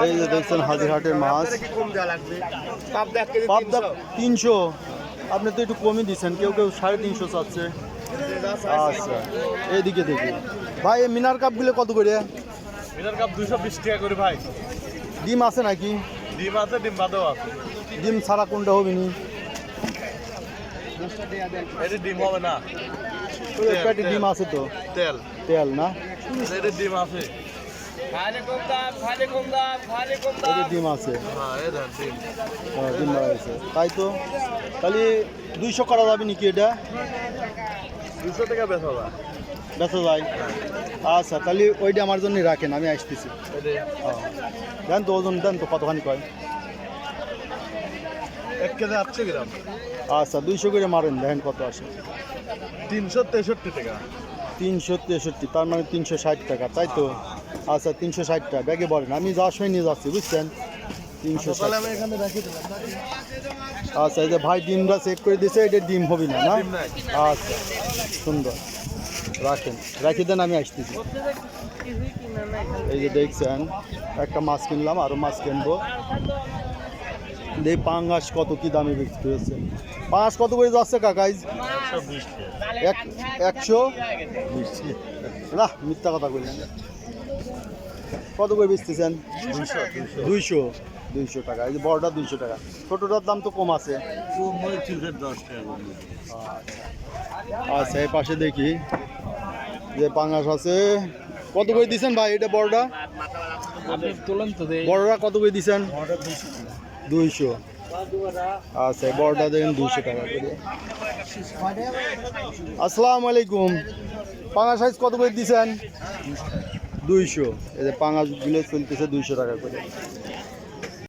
এই যে দেখছেন হাজিরহাটের মাছ পাবদা 300। আপনি তো একটু কমই দিচ্ছেন, কেউ কেউ 350 চাচ্ছে। আচ্ছা এইদিকে দেখি ভাই, এই মিনার কাপগুলো কত করে? মিনার কাপ 220 টাকা করে ভাই। ডিম আছে নাকি? ডিম আছে, ডিম বাদেও আছে। ডিম ছাড়া কোনটা হবে নি? এটি ডিম হবে না, প্যাটি ডিম আছে তো, তেল তেল না, এটি ডিম আছে। এটি ডিম আছে। হ্যাঁ এই দেন ডিম। ডিম আছে তাই তো। তাহলে 200 করা যাবে নাকি? এটা 200 টাকা বেচা যায়। বেচা যায়। আচ্ছা তাহলে ওইটা আমার জন্য রাখেন, আমি আসতেছি। দেন তো ওজন দেন তো, কতখানি কয়? 1 কেজি 800 গ্রাম। আচ্ছা 200 করে মারেন, দেখেন কত আসে। 363 টাকা। 363, তার মানে 360 টাকা, তাই তো। আচ্ছা 360 টাকা ব্যাগে বলেন, আমি যাওয়ার সময় নিয়ে যাচ্ছি, বুঝছেন। 360। আমি এখানে রাখি দিলাম। আচ্ছা এই যে ভাই ডিমটা চেক করে দিয়েছে, এটা ডিম হবে না, না? ডিম নাই। আচ্ছা সুন্দর, রাখেন, রাখি দেন, আমি আসতেছি। এই যে দেখছেন একটা মাছ কিনলাম, আরও মাছ কিনবো। এই পাঙ্গাস কত কি দামে বিক্রি হয়েছে? পাঙ্গাস কত করে যাচ্ছে কাকাইজ? 120 না, মিথ্যা কথা বললেন। কত করে বেচতেছেন? 200 টাকা। এই যে বড়টা 200 টাকা, ছোটটার দাম তো কম আছে। আচ্ছা এই পাশে দেখি যে পাঙ্গাস আছে, কত করে দিচ্ছেন ভাই? এটা বড়টা, বড়রা কত করে দিচ্ছেন? 200। আচ্ছা বড়টা দেখেন 200 টাকা করে। আসসালামু আলাইকুম, পাঙ্গাস সাইজ কত করে দিচ্ছেন? 200। এই যে পাঙ্গাসগুলো চলতেছে 200 টাকা করে।